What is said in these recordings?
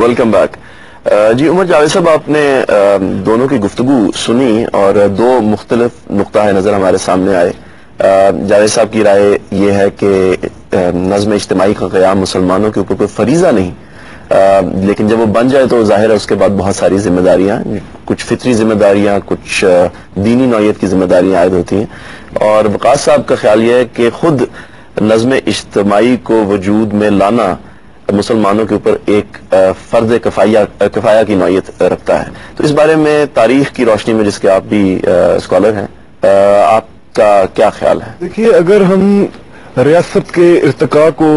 Welcome back. جی عمر جاوید صاحب، آپ نے دونوں کی گفتگو سنی اور دو مختلف نقطہ نظر ہمارے سامنے آئے. جاوید صاحب کی رائے یہ ہے کہ نظم اجتماعی کا قیام مسلمانوں کے اوپر کوئی فریضہ نہیں، لیکن جب وہ بن جائے تو ظاہر ہے اس کے بعد بہت ساری ذمہ داریاں، کچھ فطری ذمہ داریاں، کچھ دینی نوعیت کی ذمہ داریاں عائد ہوتی ہیں. اور وقاص صاحب کا خیال یہ ہے کہ خود نظم اجتماعی کو وجود میں لانا مسلمانوں کے اوپر ایک فرض کفایہ کی نوعیت رکھتا ہے. تو اس بارے میں تاریخ کی روشنی میں، جس کے آپ بھی اسکالر ہیں، آپ کا کیا خیال ہے؟ دیکھیے، اگر ہم ریاست کے ارتقاء کو،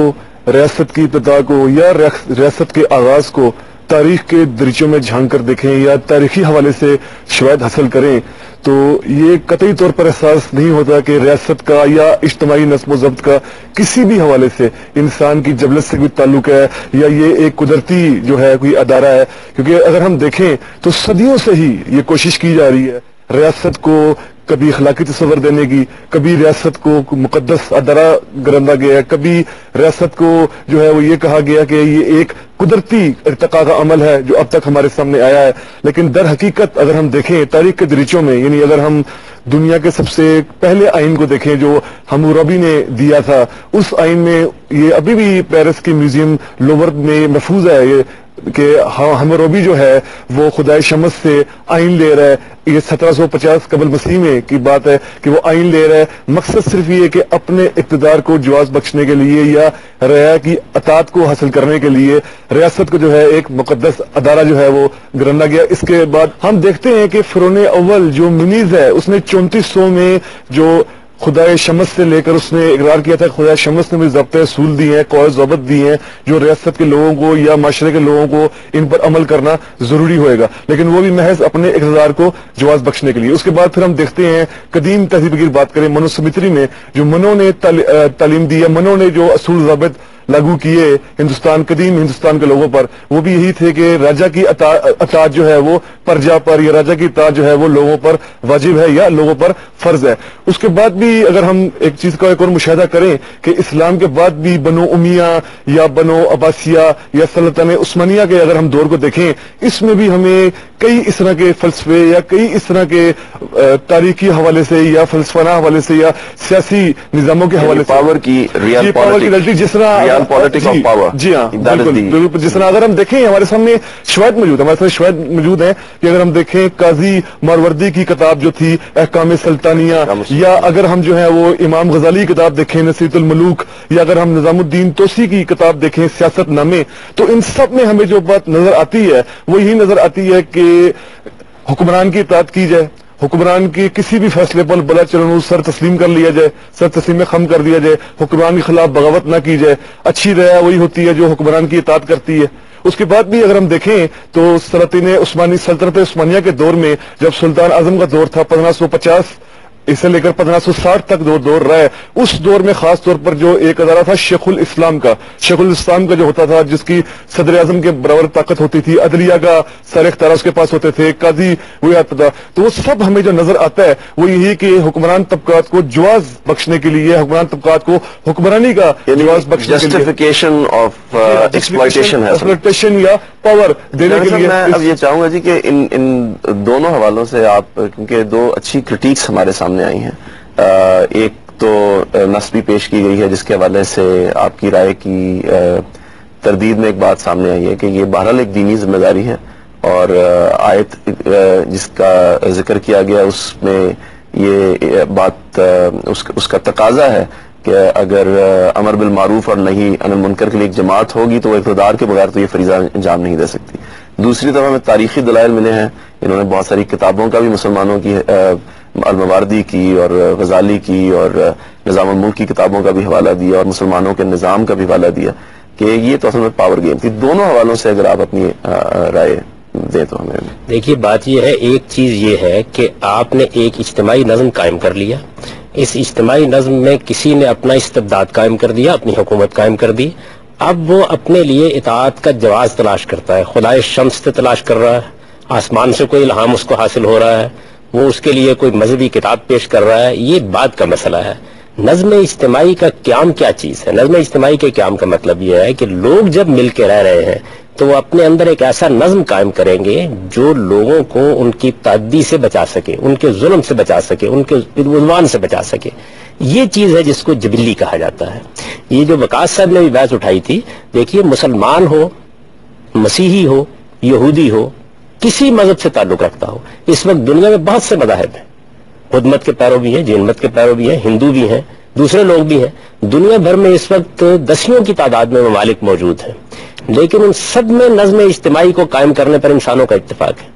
ریاست کی ابتدا کو یا ریاست کے آغاز کو تاریخ کے دریچوں میں جھانک کر دیکھیں یا تاریخی حوالے سے شواہد حاصل کریں تو یہ قطعی طور پر احساس نہیں ہوتا کہ ریاست کا یا اجتماعی نظم و ضبط کا کسی بھی حوالے سے انسان کی جبلت سے کوئی تعلق ہے یا یہ ایک قدرتی جو ہے کوئی ادارہ ہے. کیونکہ اگر ہم دیکھیں تو صدیوں سے ہی یہ کوشش کی جا رہی ہے ریاست کو کبھی اخلاقی تصور دینے کی، کبھی ریاست کو مقدس ادارہ گرندا گیا ہے، کبھی ریاست کو جو ہے وہ یہ کہا گیا کہ یہ ایک قدرتی ارتقاء کا عمل ہے جو اب تک ہمارے سامنے آیا ہے. لیکن در حقیقت اگر ہم دیکھیں تاریخ کے دریچوں میں، یعنی اگر ہم دنیا کے سب سے پہلے آئین کو دیکھیں جو حمورابی نے دیا تھا، اس آئین میں یہ ابھی بھی پیرس کے میوزیم لوور میں محفوظ ہے یہ کہ حمورابی جو ہے وہ خدائے شمس سے آئین لے رہا ہے. یہ 1750 قبل مسیح میں کی بات ہے کہ وہ آئین لے رہا ہے. مقصد صرف یہ کہ اپنے اقتدار کو جواز بخشنے کے لیے یا رعایا کی اطاعت کو حاصل کرنے کے لیے ریاست کو جو ہے ایک مقدس ادارہ جو ہے وہ گرنا گیا. اس کے بعد ہم دیکھتے ہیں کہ فرعون اول جو منیز ہے اس نے 3400 میں جو خدائے شمس سے لے کر اس نے اقرار کیا تھا کہ خدائے شمس نے مجھے ضابطۂ اصول دی ہیں، قواعد ضابط دی ہیں جو ریاست کے لوگوں کو یا معاشرے کے لوگوں کو ان پر عمل کرنا ضروری ہوئے گا، لیکن وہ بھی محض اپنے اقتدار کو جواز بخشنے کے لیے. اس کے بعد پھر ہم دیکھتے ہیں قدیم تہذیب کی بات کریں، منو سمتری میں جو منو نے تعلیم دی ہے، منو نے جو اصول ضابط لاگو کیے قدیم ہندوستان کے لوگوں پر، وہ بھی یہی تھے کہ راجا کی اطاعت جو ہے وہ پرجا پر یا راجا کی اطاعت جو ہے وہ لوگوں پر واجب ہے یا لوگوں پر فرض ہے. اس کے بعد بھی اگر ہم ایک چیز کا ایک اور مشاہدہ کریں کہ اسلام کے بعد بھی بنو امیہ یا بنو عباسیہ یا سلطنت عثمانیہ کے اگر ہم دور کو دیکھیں، اس میں بھی ہمیں کئی اس طرح کے فلسفے یا کئی اس طرح کے تاریخی حوالے سے یا فلسفانہ حوالے سے یا سیاسی نظاموں کے حوالے سے پاور کی جس طرح جی ہاں بالکل جس طرح اگر ہم دیکھیں ہمارے سامنے شواہد موجود ہیں کہ اگر ہم دیکھیں قاضی ماروردی کی کتاب جو تھی احکام سلطانیہ، یا اگر ہم جو ہے وہ امام غزالی کی کتاب دیکھیں نصیحت الملوک، یا اگر ہم نظام الدین توسی کی کتاب دیکھیں سیاست نامے، تو ان سب میں ہمیں جو بات نظر آتی ہے وہ یہی نظر آتی ہے کہ حکمران کی اطاعت کی جائے، حکمران کے کسی بھی فیصلے پر بلا چلن سر تسلیم کر لیا جائے، سر تسلیم میں خم کر دیا جائے، حکمران کے خلاف بغاوت نہ کی جائے. اچھی رعایا وہی ہوتی ہے جو حکمران کی اطاعت کرتی ہے. اس کے بعد بھی اگر ہم دیکھیں تو سلطنت عثمانیہ کے دور میں جب سلطان اعظم کا دور تھا 1550 اسے لے کر 1560 تک دور رہا ہے، اس دور میں خاص طور پر جو ایک ادارہ تھا شیخ الاسلام کا جو ہوتا تھا، جس کی صدر اعظم کے برابر طاقت ہوتی تھی، عدلیہ کا سارے اختیار اس کے پاس ہوتے تھے، قاضی وہ آتا تھا. تو وہ سب ہمیں جو نظر آتا ہے وہ یہی کہ حکمران طبقات کو جواز بخشنے کے لیے، حکمران طبقات کو حکمرانی کا جواز بخشنے کے لیے، جسٹیفیکیشن آف ایکسپلائٹیشن یا پاور دینے کے لیے. میں اب یہ چاہوں گا جی کہ ان دونوں حوالوں سے آپ، کیونکہ دو اچھی کرٹیکس ہمارے سامنے آئی ہیں. ایک تو نص بھی پیش کی گئی ہے جس کے حوالے سے آپ کی رائے کی تردید میں ایک بات سامنے آئی ہے کہ یہ بہرحال ایک دینی ذمہ داری ہے، اور آیت جس کا ذکر کیا گیا اس میں یہ بات اس کا تقاضا ہے کہ اگر امر بالمعروف اور نہی عن المنکر کے لیے ایک جماعت ہوگی تو وہ اقتدار کے بغیر تو یہ فریضہ انجام نہیں دے سکتی. دوسری طرف ہمیں تاریخی دلائل ملے ہیں، انہوں نے بہت ساری کتابوں کا بھی مسلمانوں کی المواردی کی اور غزالی کی اور نظام الملک کی کتابوں کا بھی حوالہ دیا اور مسلمانوں کے نظام کا بھی حوالہ دیا کہ یہ تو اصل میں پاور گیم تھی. دونوں حوالوں سے اگر آپ اپنی رائے دیں تو ہمیں. دیکھیے بات یہ ہے، ایک چیز یہ ہے کہ آپ نے ایک اجتماعی نظم قائم کر لیا، اس اجتماعی نظم میں کسی نے اپنا استبداد قائم کر دیا، اپنی حکومت قائم کر دی. اب وہ اپنے لیے اطاعت کا جواز تلاش کرتا ہے، خدائے شمس سے تلاش کر رہا ہے، آسمان سے کوئی الہام اس کو حاصل ہو رہا ہے، وہ اس کے لیے کوئی مذہبی کتاب پیش کر رہا ہے، یہ بات کا مسئلہ ہے. نظم اجتماعی کا قیام کیا چیز ہے؟ نظم اجتماعی کے قیام کا مطلب یہ ہے کہ لوگ جب مل کے رہ رہے ہیں تو وہ اپنے اندر ایک ایسا نظم قائم کریں گے جو لوگوں کو ان کی تعدی سے بچا سکے، ان کے ظلم سے بچا سکے، ان کے عدوان سے بچا سکے. یہ چیز ہے جس کو جبلی کہا جاتا ہے. یہ جو وقاص صاحب نے بھی بحث اٹھائی تھی، دیکھیے مسلمان ہو، مسیحی ہو، یہودی ہو، کسی مذہب سے تعلق رکھتا ہو، اس وقت دنیا میں بہت سے مذاہب ہیں. بدھ مت کے پیرو بھی ہیں، جین مت کے پیرو بھی ہیں، ہندو بھی ہیں، دوسرے لوگ بھی ہیں. دنیا بھر میں اس وقت دسیوں کی تعداد میں ممالک موجود ہیں، لیکن ان سب میں نظم اجتماعی کو قائم کرنے پر انسانوں کا اتفاق ہے.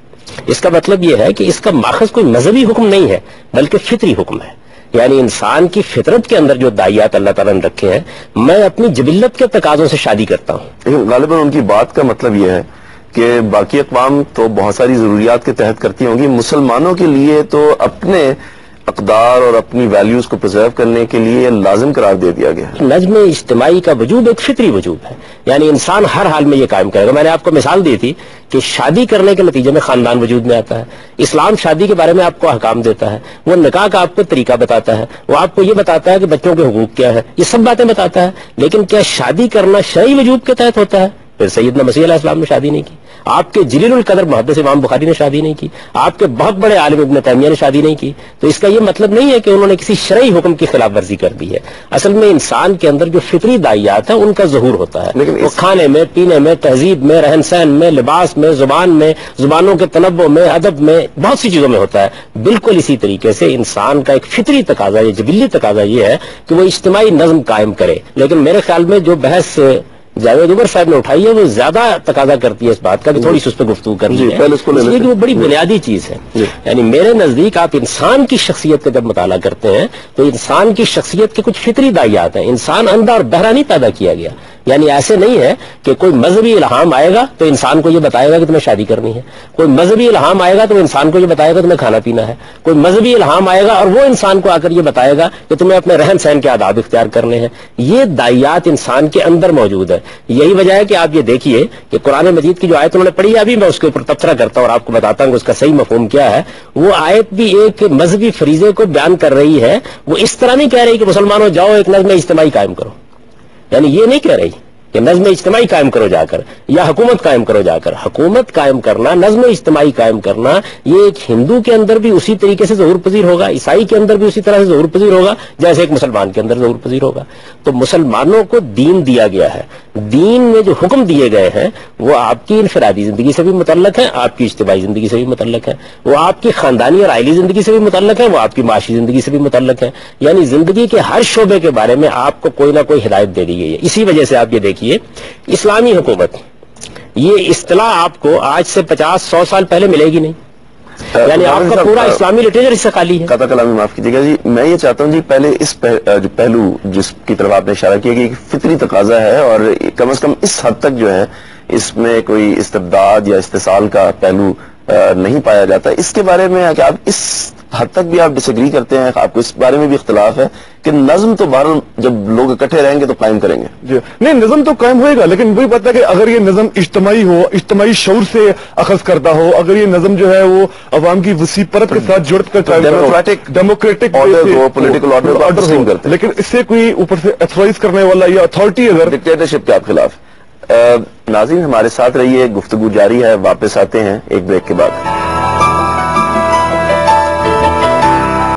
اس کا مطلب یہ ہے کہ اس کا ماخذ کوئی مذہبی حکم نہیں ہے بلکہ فطری حکم ہے. یعنی انسان کی فطرت کے اندر جو داعیات اللہ تعالیٰ نے رکھے ہیں، میں اپنی جبلت کے تقاضوں سے شادی کرتا ہوں. لیکن غالباً ان کی بات کا مطلب یہ ہے کہ باقی اقوام تو بہت ساری ضروریات کے تحت کرتی ہوں گی، مسلمانوں کے لیے تو اپنے اقدار اور اپنی ویلیوز کو پرزرو کرنے کے لیے لازم قرار دے دیا گیا. نظم اجتماعی کا وجود ایک فطری وجود ہے، یعنی انسان ہر حال میں یہ قائم کرے گا. میں نے آپ کو مثال دی تھی کہ شادی کرنے کے نتیجے میں خاندان وجود میں آتا ہے. اسلام شادی کے بارے میں آپ کو احکام دیتا ہے، وہ نکاح کا آپ کو طریقہ بتاتا ہے، وہ آپ کو یہ بتاتا ہے کہ بچوں کے حقوق کیا ہے، یہ سب باتیں بتاتا ہے. لیکن کیا شادی کرنا شرعی وجوب کے تحت ہوتا ہے؟ پھر سیدنا مسیح علیہ السلام نے شادی نہیں کی، آپ کے جلیل القدر محدث امام بخاری نے شادی نہیں کی، آپ کے بہت بڑے عالم ابن تیمیہ نے شادی نہیں کی. تو اس کا یہ مطلب نہیں ہے کہ انہوں نے کسی شرعی حکم کی خلاف ورزی کر دی ہے. اصل میں انسان کے اندر جو فطری داعیات ہیں ان کا ظہور ہوتا ہے، وہ کھانے میں، پینے میں، تہذیب میں، رہن سہن میں، لباس میں، زبان میں، زبانوں کے تنوع میں، ادب میں، بہت سی چیزوں میں ہوتا ہے. بالکل اسی طریقے سے انسان کا ایک فطری تقاضا، یہ جبلی تقاضا یہ ہے کہ وہ اجتماعی نظم قائم کرے. لیکن میرے خیال میں جو بحث جاوید عمر صاحب نے اٹھائی ہے وہ زیادہ تقاضا کرتی ہے اس بات کا کہ تھوڑی سی اس پہ گفتگو کرنی ہے، اس لیے کہ وہ بڑی بنیادی چیز ہے. یعنی میرے نزدیک آپ انسان کی شخصیت کا جب مطالعہ کرتے ہیں تو انسان کی شخصیت کے کچھ فطری داعیات ہیں. انسان اندھا اور بہرا نہیں پیدا کیا گیا. یعنی ایسے نہیں ہے کہ کوئی مذہبی الہام آئے گا تو انسان کو یہ بتائے گا کہ تمہیں شادی کرنی ہے، کوئی مذہبی الہام آئے گا تو انسان کو یہ بتائے گا تمہیں کھانا پینا ہے، کوئی مذہبی الہام آئے گا اور وہ انسان کو آ کر یہ بتائے گا کہ تمہیں اپنے رہن سہن کے آداب اختیار کرنے ہیں. یہ داعیات انسان کے اندر موجود ہے. یہی وجہ ہے کہ آپ یہ دیکھیے کہ قرآن مجید کی جو آیت انہوں نے پڑھی ہے، ابھی میں اس کے اوپر تبصرہ کرتا ہوں اور آپ کو بتاتا ہوں کہ اس کا صحیح مفہوم کیا ہے. وہ آیت بھی ایک مذہبی فریضے کو بیان کر رہی ہے. وہ اس طرح نہیں کہہ رہی کہ مسلمانوں جاؤ ایک نظم اجتماعی قائم کرو، یعنی یہ نہیں کہہ رہی کہ نظم اجتماعی قائم کرو جا کر یا حکومت قائم کرو جا کر. حکومت قائم کرنا، نظم اجتماعی قائم کرنا، یہ ایک ہندو کے اندر بھی اسی طریقے سے ظہور پذیر ہوگا، عیسائی کے اندر بھی اسی طرح سے ظہور پذیر ہوگا جیسے ایک مسلمان کے اندر ظہور پذیر ہوگا. تو مسلمانوں کو دین دیا گیا ہے. دین میں جو حکم دیے گئے ہیں وہ آپ کی انفرادی زندگی سے بھی متعلق ہیں، آپ کی اجتماعی زندگی سے بھی متعلق ہیں، وہ آپ کی خاندانی اور عائلی زندگی سے بھی متعلق ہیں، وہ آپ کی معاشی زندگی سے بھی متعلق ہیں. یعنی زندگی کے ہر شعبے کے بارے میں آپ کو کوئی نہ کوئی ہدایت دے دی گئی ہے. اسی وجہ سے آپ یہ دیکھیے اسلامی حکومت، یہ اصطلاح آپ کو آج سے 50-100 سال پہلے ملے گی نہیں. یعنی آپ کا پورا اسلامی لٹریچر اس سے خالی ہے. قطع کلامی معاف کیجیے گا جی، میں یہ چاہتا ہوں جی پہلے اس جو پہلو جس کی طرف آپ نے اشارہ کیا کہ فطری تقاضا ہے اور کم از کم اس حد تک جو ہے اس میں کوئی استبداد یا استحصال کا پہلو نہیں پایا جاتا. اس کے بارے میں کہ آپ اس حد تک بھی آپ ڈس ایگری کرتے ہیں، آپ کو اس بارے میں بھی اختلاف ہے کہ نظم تو بہرحال جب لوگ اکٹھے رہیں گے تو قائم کریں گے. جی نہیں، نظم تو قائم ہوئے گا، لیکن وہی بات ہے کہ اگر یہ نظم اجتماعی ہو، اجتماعی شعور سے اخذ کرتا ہو، اگر یہ نظم جو ہے وہ عوام کی وسیع پرت کے ساتھ جڑ کر ڈیموکریٹک پولیٹیکل آرڈر ہو، لیکن اس سے کوئی اوپر سے ایتھورائز کرنے والا یا اتھارٹی اگر ڈکٹیٹرشپ کے آپ خلاف. ناظرین ہمارے ساتھ رہیے، گفتگو جاری ہے، واپس آتے ہیں ایک بریک کے بعد.